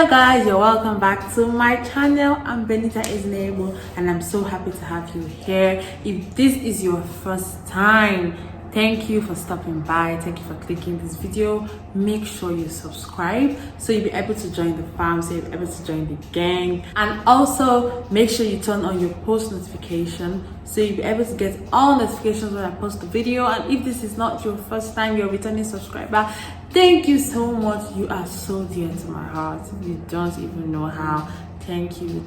Hello guys, you're welcome back to my channel. I'm Benita Isnable and I'm so happy to have you here. If this is your first time, thank you for stopping by. Thank you for clicking this video. Make sure you subscribe so you'll be able to join the fam, so you'll be able to join the gang. And also make sure you turn on your post notification so you'll be able to get all notifications when I post the video. And if this is not your first time, you're a returning subscriber, thank you so much. You are so dear to my heart. You don't even know how. Thank you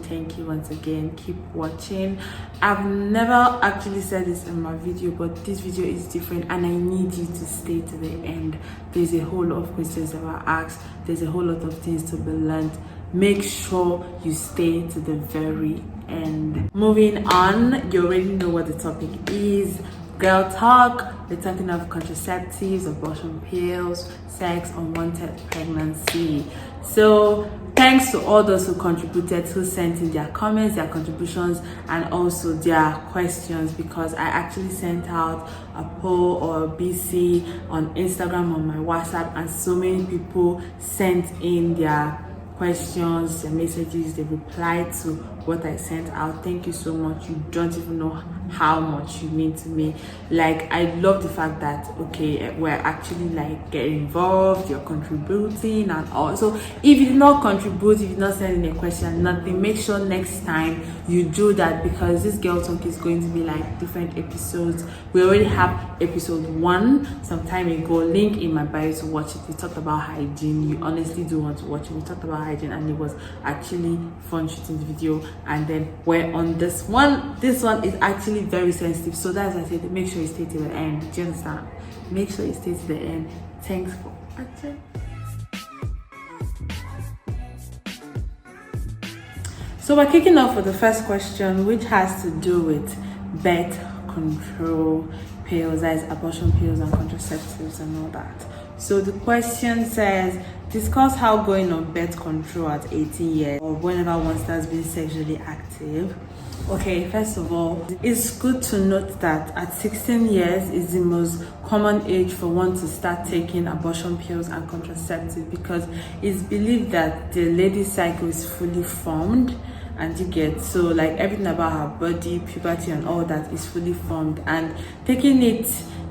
once again. Keep watching. I've never actually said this in my video, but this video is different and I need you to stay to the end. There's a whole lot of questions that were asked. There's a whole lot of things to be learned. Make sure you stay to the very end. Moving on, you already know what the topic is. Girl talk. We're talking of contraceptives, abortion pills, sex, unwanted pregnancy. So thanks to all those who contributed, who sent in their comments, their contributions, and also their questions, because I actually sent out a poll or a BC on Instagram, on my WhatsApp, and so many people sent in their questions, their messages. They replied to what I sent out. Thank you so much. You don't even know how much you mean to me. Like, I love the fact that okay, we're actually like getting involved, you're contributing and all. So if you did not contribute, if you did not send in a question, nothing, make sure next time you do that, because this girl talk is going to be like different episodes. We already have episode 1 some time ago, link in my bio to watch it. We talked about hygiene. You honestly do want to watch it. We talked about hygiene and it was actually fun shooting the video. And then we're on this one. This one is actually very sensitive, so that's why I said make sure you stay to the end. Do you understand? Make sure you stay to the end. Thanks for watching. So we're kicking off with the first question, which has to do with birth control pills, that is abortion pills and contraceptives and all that. So the question says, discuss how going on birth control at 18 years or whenever one starts being sexually active. Okay, first of all, it's good to note that at 16 years is the most common age for one to start taking abortion pills and contraceptives, because it's believed that the lady's cycle is fully formed, and you get, so like everything about her body, puberty and all that is fully formed, and taking it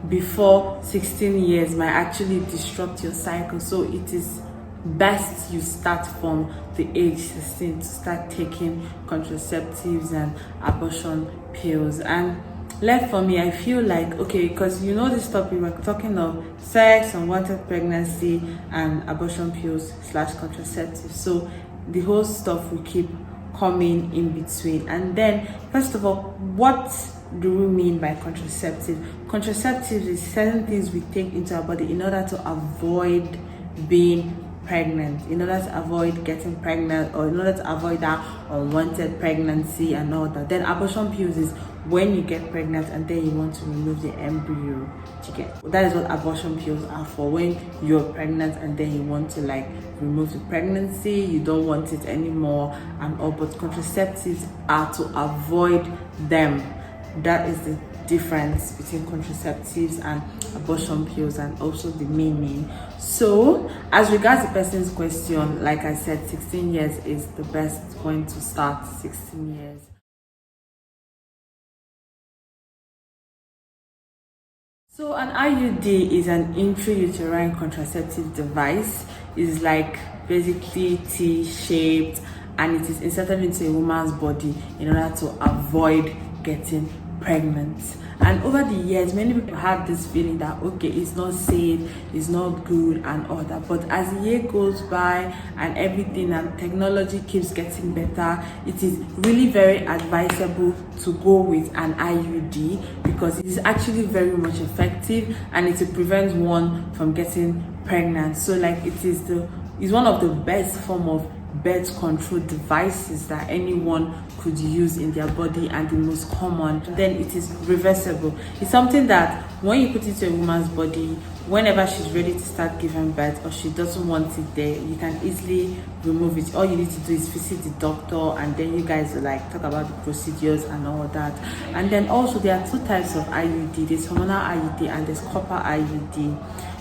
before 16 years might actually disrupt your cycle. So it is best you start from the age 16 to start taking contraceptives and abortion pills. And left for me, I feel like, okay, because you know this topic, we're talking of sex, unwanted pregnancy and abortion pills / contraceptives. So the whole stuff will keep coming in between. And then first of all, what do we mean by contraceptive? Contraceptives is certain things we take into our body in order to avoid being pregnant, in order to avoid getting pregnant, or in order to avoid that unwanted pregnancy and all that. Then abortion pills is when you get pregnant and then you want to remove the embryo. That is what abortion pills are for, when you're pregnant and then you want to like remove the pregnancy, you don't want it anymore and all. But contraceptives are to avoid them. That is the difference between contraceptives and abortion pills, and also the meaning. So as regards the person's question, like I said, 16 years is the best when to start. 16 years. So an IUD is an intrauterine contraceptive device. It's like basically T-shaped, and it is inserted into a woman's body in order to avoid getting pregnant. And over the years, many people have this feeling that okay, it's not safe, it's not good and all that. But as the year goes by and everything and technology keeps getting better, it is really very advisable to go with an IUD, because it is actually very much effective and it prevents one from getting pregnant. So like it's one of the best form of birth control devices that anyone could use in their body, and the most common. Then it is reversible. It's something that when you put it to a woman's body, whenever she's ready to start giving birth or she doesn't want it there, you can easily remove it. All you need to do is visit the doctor, and then you guys will like talk about the procedures and all that. And then also there are 2 types of IUD. There's hormonal IUD and there's copper IUD.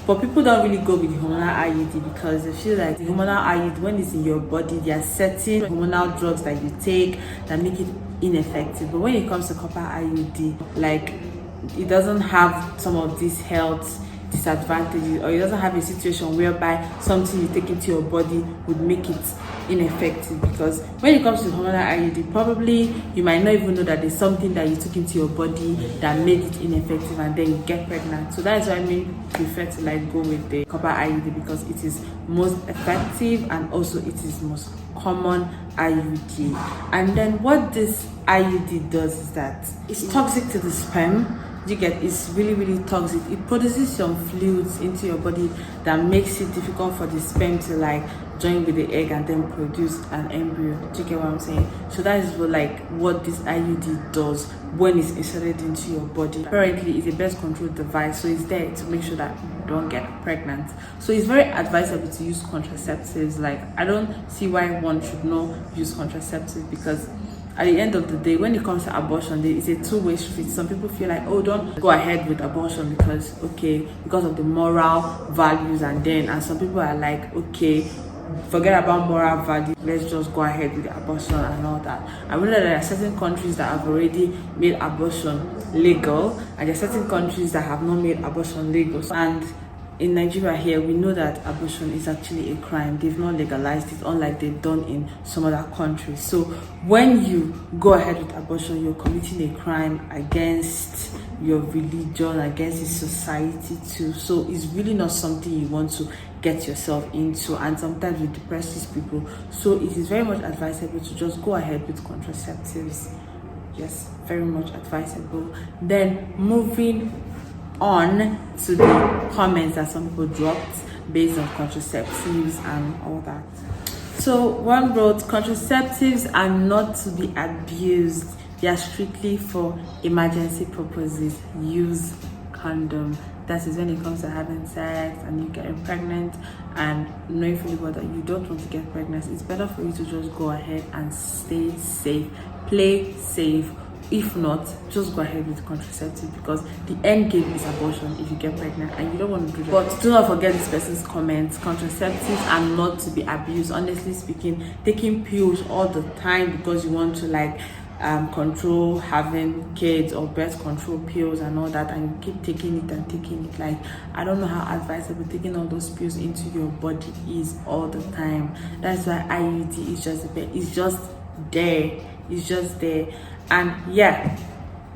But people don't really go with the hormonal IUD because they feel like the hormonal IUD, when it's in your body, there are certain hormonal drugs that you take that make it ineffective. But when it comes to copper IUD, like, it doesn't have some of these health disadvantages, or it doesn't have a situation whereby something you take into your body would make it ineffective. Because when it comes to hormonal IUD, probably you might not even know that there's something that you took into your body that made it ineffective, and then you get pregnant. So that is why I prefer to like go with the copper IUD, because it is most effective and also it is most common IUD. And then what this IUD does is that it's toxic to the sperm. You get, it's really toxic. It produces some fluids into your body that makes it difficult for the sperm to like join with the egg and then produce an embryo. Do you get what I'm saying? So that is what this IUD does when it's inserted into your body. Apparently it's a birth control device, so it's there to make sure that you don't get pregnant. So it's very advisable to use contraceptives. Like, I don't see why one should not use contraceptives, because at the end of the day, when it comes to abortion, it's a two-way street. Some people feel like, oh, don't go ahead with abortion because of the moral values, and some people are like, okay, forget about moral value, let's just go ahead with the abortion and all that. I know that there are certain countries that have already made abortion legal, and there are certain countries that have not made abortion legal. And in Nigeria here, we know that abortion is actually a crime. They've not legalized it, unlike they've done in some other countries. So when you go ahead with abortion, you're committing a crime against your religion, against the society too. So it's really not something you want to get yourself into, and sometimes it depresses people. So it is very much advisable to just go ahead with contraceptives. Yes, very much advisable. Then moving on to the comments that some people dropped based on contraceptives and all that. So one wrote, contraceptives are not to be abused. They are strictly for emergency purposes. Use condom. That is when it comes to having sex and you getting pregnant and knowing fully well that you don't want to get pregnant. It's better for you to just go ahead and stay safe, play safe. If not, just go ahead with contraceptive, because the end game is abortion if you get pregnant and you don't want to do that. But do not forget this person's comments. Contraceptives are not to be abused. Honestly speaking, taking pills all the time because you want to like control having kids, or birth control pills and all that, and you keep taking it, like, I don't know how advisable taking all those pills into your body is all the time. That's why IUD is just there. And yeah,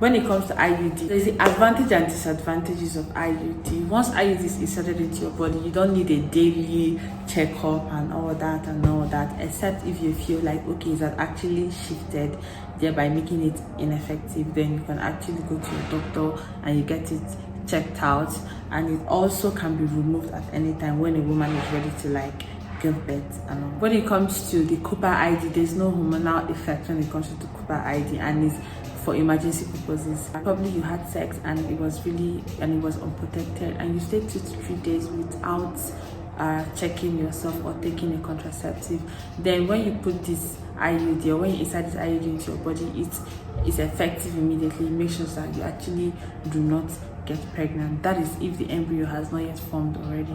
when it comes to IUD, there's the advantage and disadvantages of IUD. Once IUD is inserted into your body, you don't need a daily checkup and all that, except if you feel like, okay, it's actually shifted, thereby making it ineffective. Then you can actually go to your doctor and you get it checked out. And it also can be removed at any time when a woman is ready to like give birth. And when it comes to the copper IUD, there's no hormonal effect when it comes to the copper IUD, and it's for emergency purposes. Probably you had sex and it was unprotected, and you stayed 2 to 3 days without checking yourself or taking a contraceptive. Then when you put this IUD, or when you insert this IUD into your body, it's effective immediately. Make sure that you actually do not get pregnant. That is if the embryo has not yet formed already.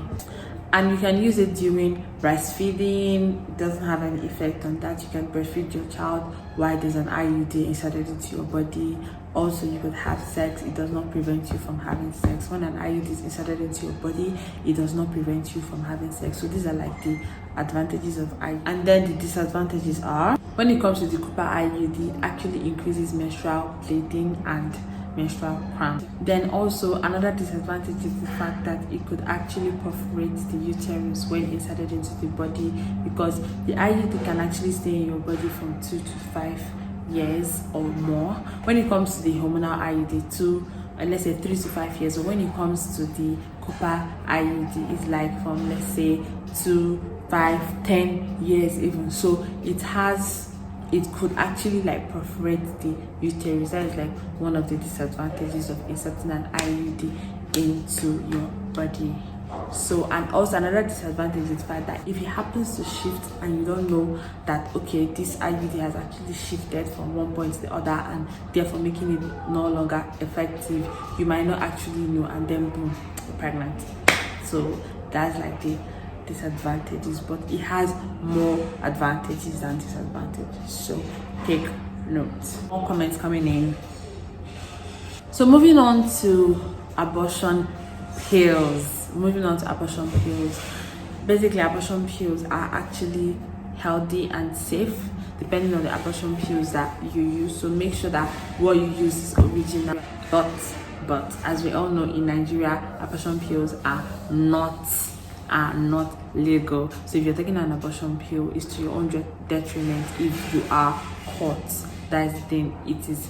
And you can use it during breastfeeding. It doesn't have any effect on that. You can breastfeed your child while there's an IUD inserted into your body. Also, you could have sex. It does not prevent you from having sex. When an IUD is inserted into your body, it does not prevent you from having sex. So these are like the advantages of IUD. And then the disadvantages are, when it comes to the copper IUD, it actually increases menstrual bleeding and menstrual cramp. Then also another disadvantage is the fact that it could actually perforate the uterus when inserted into the body, because the IUD can actually stay in your body from 2 to 5 years or more. When it comes to the hormonal IUD, let's say 3 to 5 years. Or when it comes to the copper IUD, it's like from, let's say, 2, 5, 10 years even. So it could actually like perforate the uterus. That is like one of the disadvantages of inserting an IUD into your body. So, and also another disadvantage is the fact that if it happens to shift and you don't know that, okay, this IUD has actually shifted from one point to the other and therefore making it no longer effective, you might not actually know, and then boom, you're pregnant. So that's like the disadvantages, but it has more advantages than disadvantages. So take notes. More comments coming in. So moving on to abortion pills. Basically, abortion pills are actually healthy and safe depending on the abortion pills that you use. So make sure that what you use is original. But as we all know, in Nigeria, abortion pills are not legal. So if you're taking an abortion pill, it's to your own detriment. If you are caught, that is the thing. It is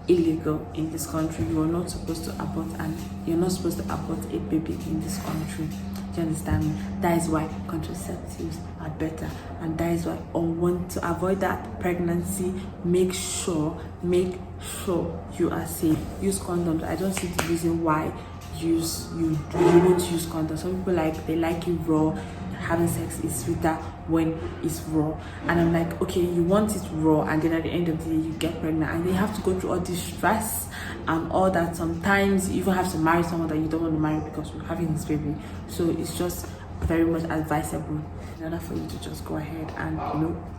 illegal in this country. You are not supposed to abort, and you're not supposed to abort a baby in this country. Do you understand me? That is why contraceptives are better, and that is why I want to avoid that pregnancy. Make sure you are safe. Use condoms. I don't see the reason why you won't use condoms. Some people they like it raw. Having sex is sweeter when it's raw, and I'm like, okay, you want it raw, and then at the end of the day you get pregnant, and then you have to go through all this stress and all that. Sometimes you even have to marry someone that you don't want to marry because you're having this baby. So it's just very much advisable in order for you to just go ahead and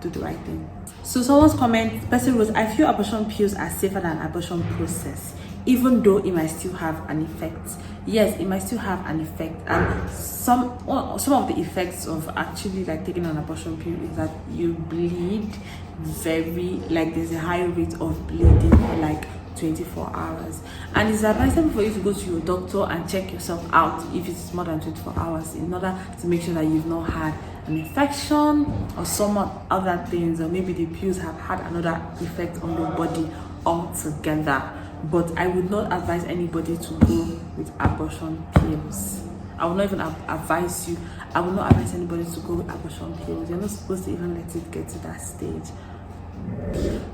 do the right thing. So someone's comment, the person was, I feel abortion pills are safer than abortion process, even though it might still have an effect. Yes, it might still have an effect, and some of the effects of actually taking an abortion pill is that you bleed there's a high rate of bleeding for 24 hours, and it's advisable for you to go to your doctor and check yourself out if it's more than 24 hours in order to make sure that you've not had an infection or some other things, or maybe the pills have had another effect on your body altogether. But I would not advise anybody to go with abortion pills. I will not even advise you. I will not advise anybody to go with abortion pills. You're not supposed to even let it get to that stage.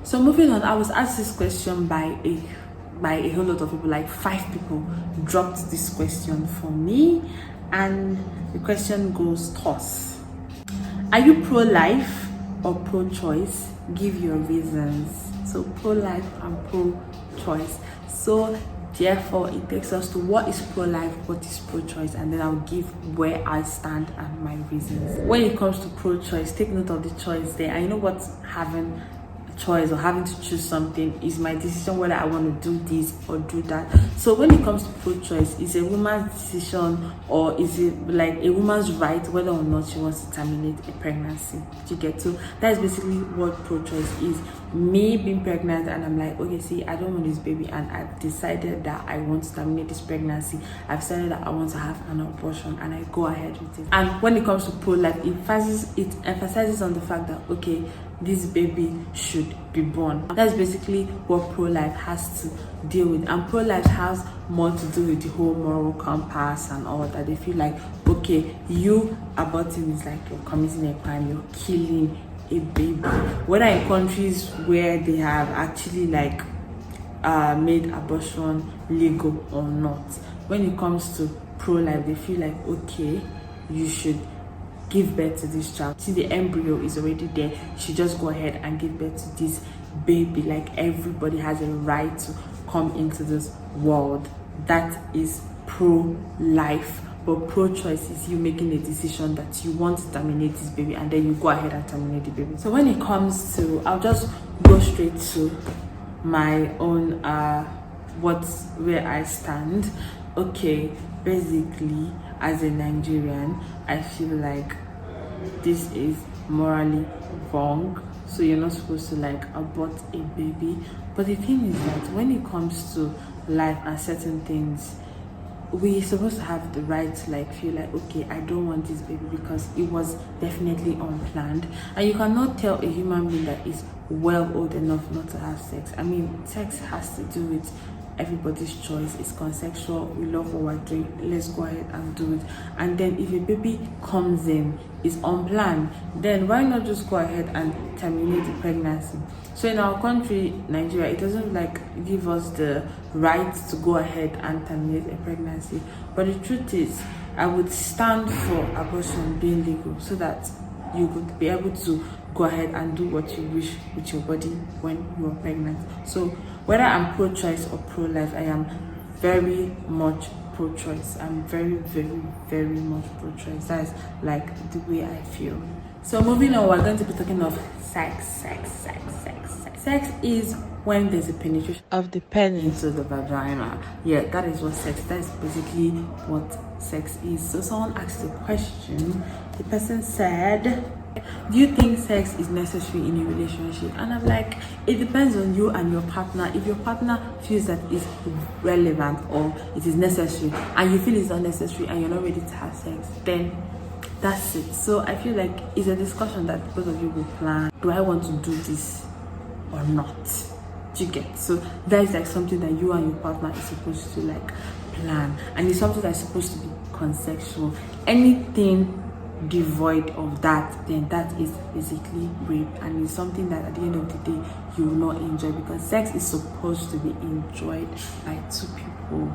So moving on, I was asked this question by a whole lot of people. 5 people dropped this question for me, and the question goes thus: are you pro-life or pro-choice? Give your reasons. So pro-life and pro-choice. So therefore it takes us to what is pro-life, what is pro-choice, and then I'll give where I stand and my reasons. When it comes to pro-choice, take note of the choice there. I know what having a choice or having to choose something is my decision, whether I want to do this or do that. So when it comes to pro-choice, is a woman's decision, or is it a woman's right whether or not she wants to terminate a pregnancy? Do you get to? That is basically what pro-choice is. Me being pregnant, and I'm like, okay, see, I don't want this baby, and I've decided that I want to terminate this pregnancy. I've decided that I want to have an abortion, and I go ahead with it. And when it comes to pro-life, it emphasizes on the fact that, okay, this baby should be born. That's basically what pro-life has to deal with. And pro-life has more to do with the whole moral compass and all that. They feel like, okay, you aborting is you're committing a crime, you're killing a baby. Whether in countries where they have actually made abortion legal or not, when it comes to pro-life, they feel like, okay, you should give birth to this child. See, the embryo is already there. You should just go ahead and give birth to this baby. Everybody has a right to come into this world. That is pro-life. But pro-choice is you making a decision that you want to terminate this baby, and then you go ahead and terminate the baby. So when it comes to, I'll just go straight to my own where I stand. Okay, basically, as a Nigerian, I feel like this is morally wrong. So you're not supposed to abort a baby. But the thing is that when it comes to life and certain things, we're supposed to have the right to feel okay, I don't want this baby because it was definitely unplanned. And you cannot tell a human being that is well old enough not to have sex. I mean, sex has to do with everybody's choice. It's consensual. We love what we're doing. Let's go ahead and do it. And then if a baby comes in, is unplanned, then why not just go ahead and terminate the pregnancy? So in our country, Nigeria, it doesn't give us the right to go ahead and terminate a pregnancy. But the truth is, I would stand for abortion being legal so that you could be able to go ahead and do what you wish with your body when you are pregnant. So whether I'm pro-choice or pro-life, I am very much pro-choice. I'm very, very, very much pro-choice. That's like the way I feel. So moving on, we're going to be talking of sex. Sex is when there's a penetration of the penis into the vagina. Yeah, that is what sex. That is basically what sex is. So someone asked a question. The person said, do you think sex is necessary in a relationship? And I'm like, it depends on you and your partner. If your partner feels that it's relevant or it is necessary and you feel it's unnecessary and you're not ready to have sex, then that's it. So I feel like it's a discussion that both of you will plan. Do I want to do this or not? Do you get? So that is like something that you and your partner is supposed to like plan, and it's something that's supposed to be consensual. Anything devoid of that, then that is basically rape, and it's something that at the end of the day you will not enjoy, because sex is supposed to be enjoyed by two people.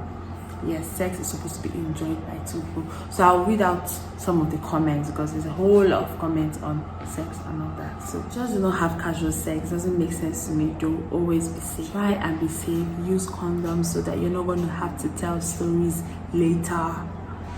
Yes, sex is supposed to be enjoyed by two people. So I'll read out some of the comments, because there's a whole lot of comments on sex and all that. So just do not have casual sex. It doesn't make sense to me. Don't always be safe. Try and be safe. Use condoms so that you're not going to have to tell stories later.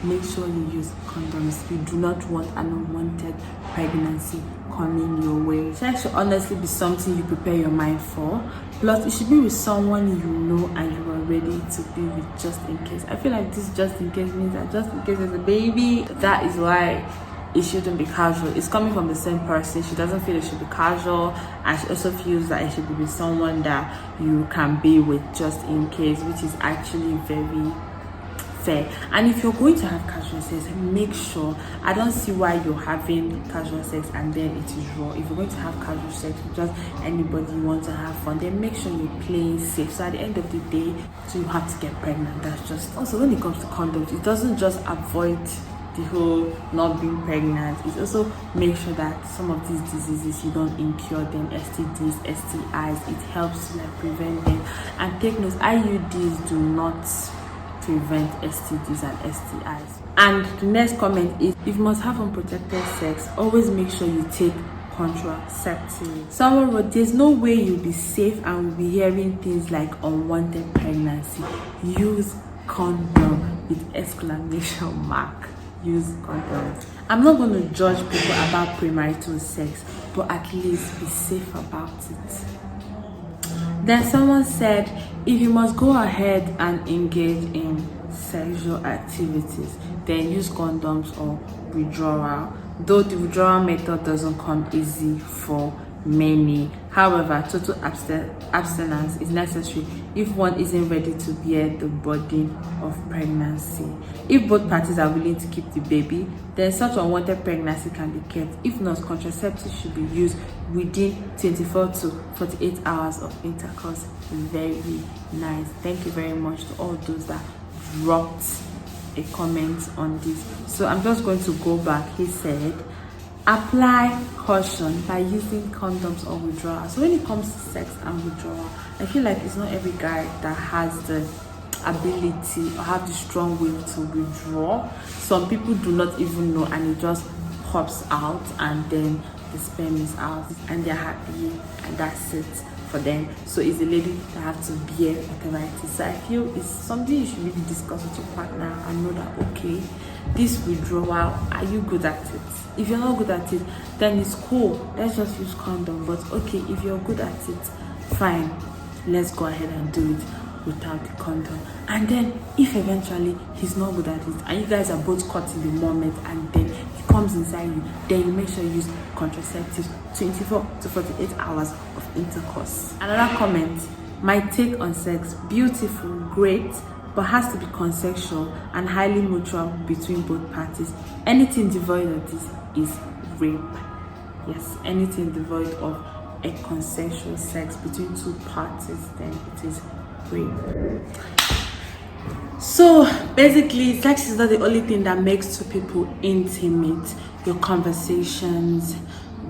Make sure you use condoms. You do not want an unwanted pregnancy coming your way. Sex should honestly be something you prepare your mind for. Plus, it should be with someone you know and you are ready to be with, just in case. I feel like this just in case means that just in case there's a baby. That is why it shouldn't be casual. It's coming from the same person. She doesn't feel it should be casual, and she also feels that it should be with someone that you can be with just in case, which is actually very fair. And if you're going to have casual sex, make sure, I don't see why you're having casual sex and then it is raw. If you're going to have casual sex with just anybody you want to have fun, then make sure you're playing safe. So at the end of the day, so you have to get pregnant. That's just also when it comes to condoms, it doesn't just avoid the whole not being pregnant. It also makes sure that some of these diseases you don't incur them, STDs, STIs. It helps to like prevent them. And take note, IUDs do not prevent STDs and STIs. And the next comment is, if you must have unprotected sex, always make sure you take contraceptives. Someone wrote, there's no way you'll be safe and we'll be hearing things like unwanted pregnancy. Use condom with exclamation mark. Use condom. I'm not going to judge people about premarital sex, but at least be safe about it. Then someone said, if you must go ahead and engage in sexual activities, then use condoms or withdrawal. Though the withdrawal method doesn't come easy for many. However, total abstinence is necessary if one isn't ready to bear the burden of pregnancy. If both parties are willing to keep the baby, then such unwanted pregnancy can be kept. If not, contraceptives should be used within 24 to 48 hours of intercourse. Very nice. Thank you very much to all those that dropped a comment on this. So I'm just going to go back. He said, apply caution by using condoms or withdrawal. So when it comes to sex and withdrawal, I feel like it's not every guy that has the ability or have the strong will to withdraw. Some people do not even know, and it just pops out and then the sperm is out and they're happy and that's it for them. So it's a lady that have to bear whatever it is. So I feel it's something you should really discuss with your partner and know that, okay, this withdrawal, are you good at it? If you're not good at it, then it's cool, let's just use condom. But okay, if you're good at it, fine, let's go ahead and do it without the condom. And then if eventually he's not good at it and you guys are both caught in the moment and then he comes inside you, then you make sure you use contraceptives 24 to 48 hours of intercourse. Another comment, my take on sex, beautiful, great, but has to be consensual and highly mutual between both parties. Anything devoid of this is rape. Yes, anything devoid of a consensual sex between two parties, then it is rape. So basically, sex is not the only thing that makes two people intimate. Your conversations,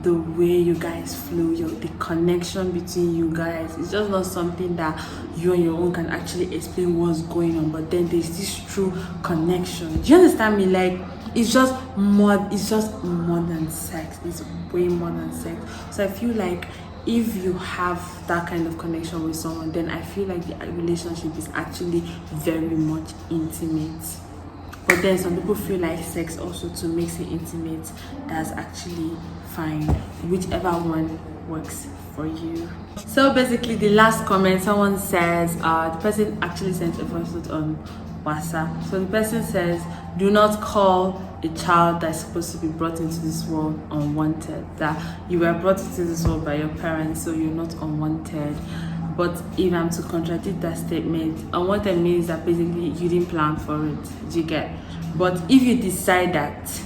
the way you guys flow, the connection between you guys, it's just not something that you on your own can actually explain what's going on. But then there's this true connection. Do you understand me? Like, it's just more than sex. It's way more than sex. So I feel like if you have that kind of connection with someone, then I feel like the relationship is actually very much intimate. But then some people feel like sex also to makes it intimate. That's actually fine, whichever one works for you. So basically, the last comment, someone says the person actually sent a voice note on WhatsApp. So the person says, do not call a child that's supposed to be brought into this world unwanted. That you were brought into this world by your parents, so you're not unwanted. But if I'm to contradict that statement, unwanted means that basically you didn't plan for it. Do you get? But if you decide that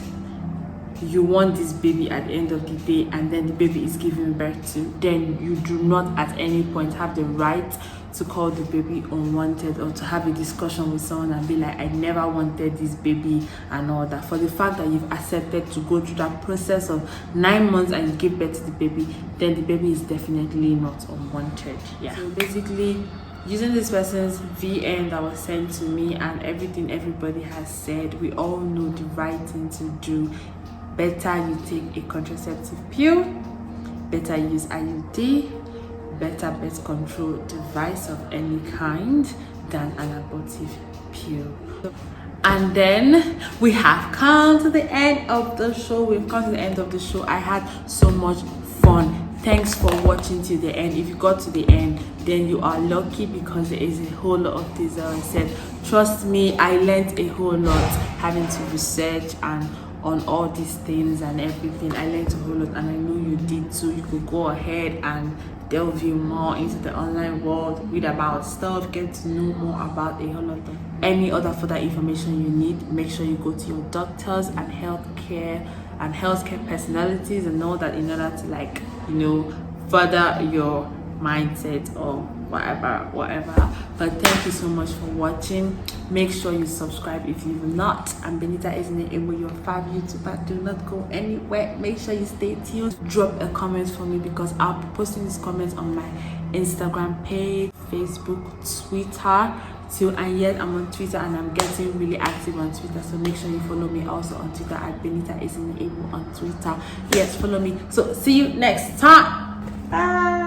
you want this baby at the end of the day and then the baby is given birth to, then you do not at any point have the right to call the baby unwanted or to have a discussion with someone and be like, I never wanted this baby and all that. For the fact that you've accepted to go through that process of 9 months and you give birth to the baby, then the baby is definitely not unwanted. Yeah. So basically, using this person's VN that was sent to me and everything everybody has said, we all know the right thing to do. Better you take a contraceptive pill, better use IUD, better birth control device of any kind than an abortive pill. And then we have come to the end of the show. We've come to the end of the show. I had so much fun. Thanks for watching to the end. If you got to the end, then you are lucky because there is a whole lot of things that I said. Trust me, I learned a whole lot having to research and on all these things and everything. I learned a whole lot, and I know you did too. You could go ahead and delve you more into the online world, read about stuff, get to know more about a whole lot of any other further information you need. Make sure you go to your doctors and healthcare personalities and all that in order to, like, you know, further your mindset or whatever. But thank you so much for watching. Make sure you subscribe if you've not. I'm Benita Isn't your fab YouTuber. Do not go anywhere. Make sure you stay tuned. Drop a comment for me because I'll be posting these comments on my Instagram page, Facebook, Twitter too. And yet I'm on Twitter and I'm getting really active on Twitter, so make sure you follow me also on Twitter at Benita Isn't on Twitter. Yes, follow me. So see you next time. Bye.